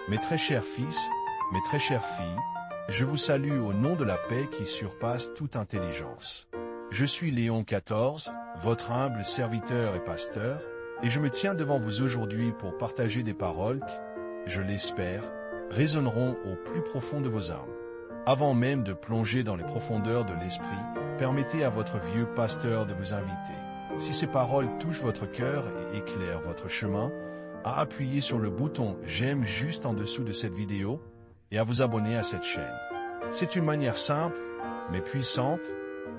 Mes très chers fils, mes très chères filles, je vous salue au nom de la paix qui surpasse toute intelligence. Je suis Léon XIV, votre humble serviteur et pasteur, et je me tiens devant vous aujourd'hui pour partager des paroles qui, je l'espère, résonneront au plus profond de vos âmes. Avant même de plonger dans les profondeurs de l'esprit, permettez à votre vieux pasteur de vous inviter, si ces paroles touchent votre cœur et éclairent votre chemin, à appuyer sur le bouton « J'aime » juste en dessous de cette vidéo et à vous abonner à cette chaîne. C'est une manière simple, mais puissante,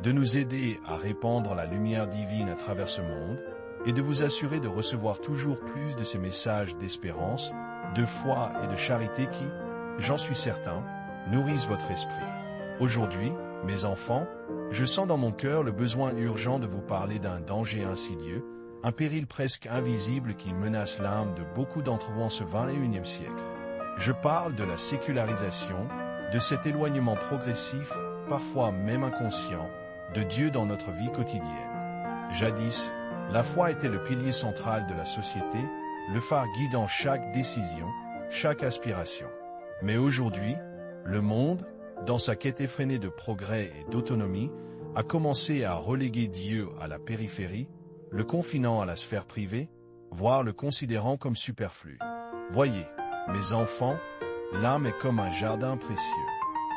de nous aider à répandre la lumière divine à travers ce monde et de vous assurer de recevoir toujours plus de ces messages d'espérance, de foi et de charité qui, j'en suis certain, nourrissent votre esprit. Aujourd'hui, mes enfants, je sens dans mon cœur le besoin urgent de vous parler d'un danger insidieux, un péril presque invisible qui menace l'âme de beaucoup d'entre vous en ce XXIe siècle. Je parle de la sécularisation, de cet éloignement progressif, parfois même inconscient, de Dieu dans notre vie quotidienne. Jadis, la foi était le pilier central de la société, le phare guidant chaque décision, chaque aspiration. Mais aujourd'hui, le monde, dans sa quête effrénée de progrès et d'autonomie, a commencé à reléguer Dieu à la périphérie, le confinant à la sphère privée, voire le considérant comme superflu. Voyez, mes enfants, l'âme est comme un jardin précieux.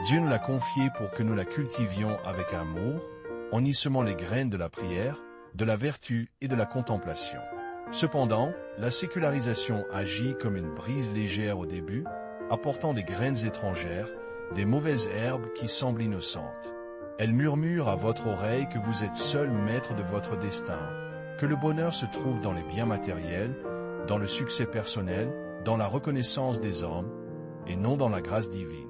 Dieu nous l'a confié pour que nous la cultivions avec amour, en y semant les graines de la prière, de la vertu et de la contemplation. Cependant, la sécularisation agit comme une brise légère au début, apportant des graines étrangères, des mauvaises herbes qui semblent innocentes. Elle murmure à votre oreille que vous êtes seul maître de votre destin, que le bonheur se trouve dans les biens matériels, dans le succès personnel, dans la reconnaissance des hommes, et non dans la grâce divine.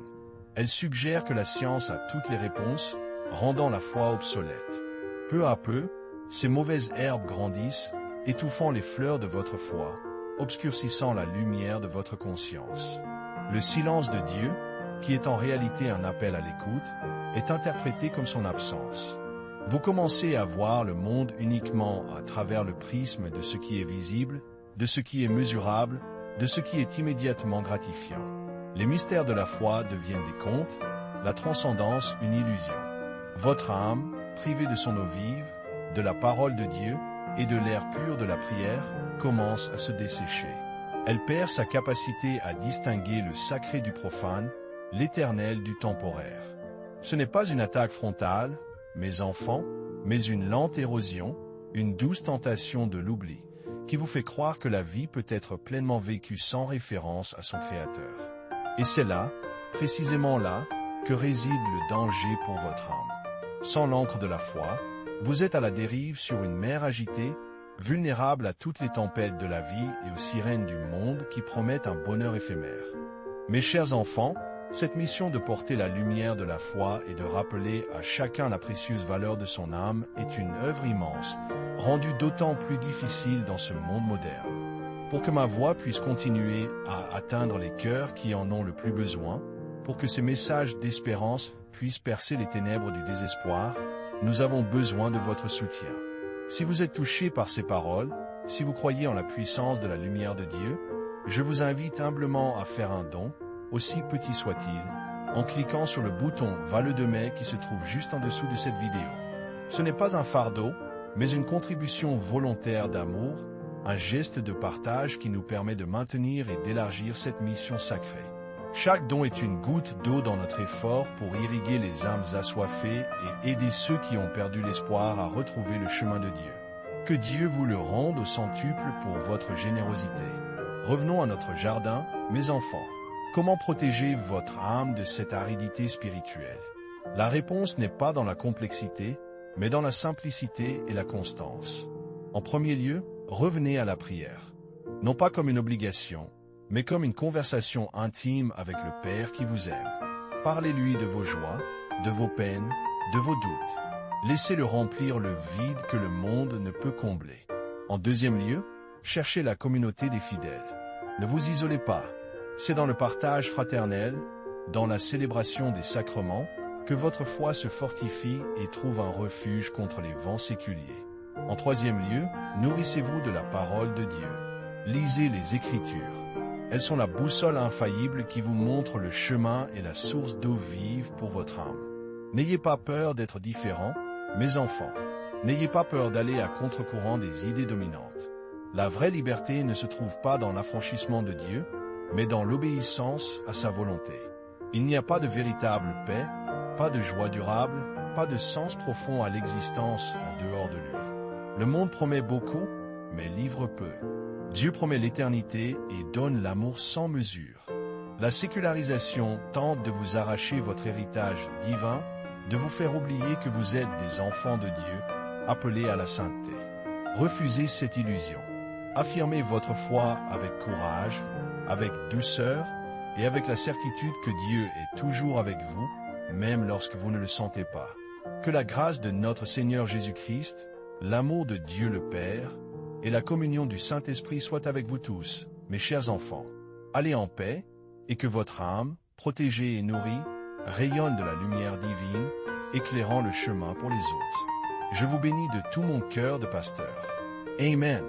Elle suggère que la science a toutes les réponses, rendant la foi obsolète. Peu à peu, ces mauvaises herbes grandissent, étouffant les fleurs de votre foi, obscurcissant la lumière de votre conscience. Le silence de Dieu, qui est en réalité un appel à l'écoute, est interprété comme son absence. Vous commencez à voir le monde uniquement à travers le prisme de ce qui est visible, de ce qui est mesurable, de ce qui est immédiatement gratifiant. Les mystères de la foi deviennent des contes, la transcendance une illusion. Votre âme, privée de son eau vive, de la parole de Dieu et de l'air pur de la prière, commence à se dessécher. Elle perd sa capacité à distinguer le sacré du profane, l'éternel du temporaire. Ce n'est pas une attaque frontale, mes enfants, mais une lente érosion, une douce tentation de l'oubli, qui vous fait croire que la vie peut être pleinement vécue sans référence à son Créateur. Et c'est là, précisément là, que réside le danger pour votre âme. Sans l'encre de la foi, vous êtes à la dérive sur une mer agitée, vulnérable à toutes les tempêtes de la vie et aux sirènes du monde qui promettent un bonheur éphémère. Mes chers enfants, cette mission de porter la lumière de la foi et de rappeler à chacun la précieuse valeur de son âme est une œuvre immense, rendue d'autant plus difficile dans ce monde moderne. Pour que ma voix puisse continuer à atteindre les cœurs qui en ont le plus besoin, pour que ces messages d'espérance puissent percer les ténèbres du désespoir, nous avons besoin de votre soutien. Si vous êtes touché par ces paroles, si vous croyez en la puissance de la lumière de Dieu, je vous invite humblement à faire un don, aussi petit soit-il, en cliquant sur le bouton « Vale de mai » qui se trouve juste en dessous de cette vidéo. Ce n'est pas un fardeau, mais une contribution volontaire d'amour, un geste de partage qui nous permet de maintenir et d'élargir cette mission sacrée. Chaque don est une goutte d'eau dans notre effort pour irriguer les âmes assoiffées et aider ceux qui ont perdu l'espoir à retrouver le chemin de Dieu. Que Dieu vous le rende au centuple pour votre générosité. Revenons à notre jardin, mes enfants. Comment protéger votre âme de cette aridité spirituelle? La réponse n'est pas dans la complexité, mais dans la simplicité et la constance. En premier lieu, revenez à la prière. Non pas comme une obligation, mais comme une conversation intime avec le Père qui vous aime. Parlez-lui de vos joies, de vos peines, de vos doutes. Laissez-le remplir le vide que le monde ne peut combler. En deuxième lieu, cherchez la communauté des fidèles. Ne vous isolez pas. C'est dans le partage fraternel, dans la célébration des sacrements, que votre foi se fortifie et trouve un refuge contre les vents séculiers. En troisième lieu, nourrissez-vous de la parole de Dieu. Lisez les Écritures. Elles sont la boussole infaillible qui vous montre le chemin et la source d'eau vive pour votre âme. N'ayez pas peur d'être différent, mes enfants. N'ayez pas peur d'aller à contre-courant des idées dominantes. La vraie liberté ne se trouve pas dans l'affranchissement de Dieu, mais dans l'obéissance à sa volonté. Il n'y a pas de véritable paix, pas de joie durable, pas de sens profond à l'existence en dehors de lui. Le monde promet beaucoup, mais livre peu. Dieu promet l'éternité et donne l'amour sans mesure. La sécularisation tente de vous arracher votre héritage divin, de vous faire oublier que vous êtes des enfants de Dieu, appelés à la sainteté. Refusez cette illusion. Affirmez votre foi avec courage, avec douceur et avec la certitude que Dieu est toujours avec vous, même lorsque vous ne le sentez pas. Que la grâce de notre Seigneur Jésus-Christ, l'amour de Dieu le Père et la communion du Saint-Esprit soient avec vous tous, mes chers enfants. Allez en paix, et que votre âme, protégée et nourrie, rayonne de la lumière divine, éclairant le chemin pour les autres. Je vous bénis de tout mon cœur de pasteur. Amen.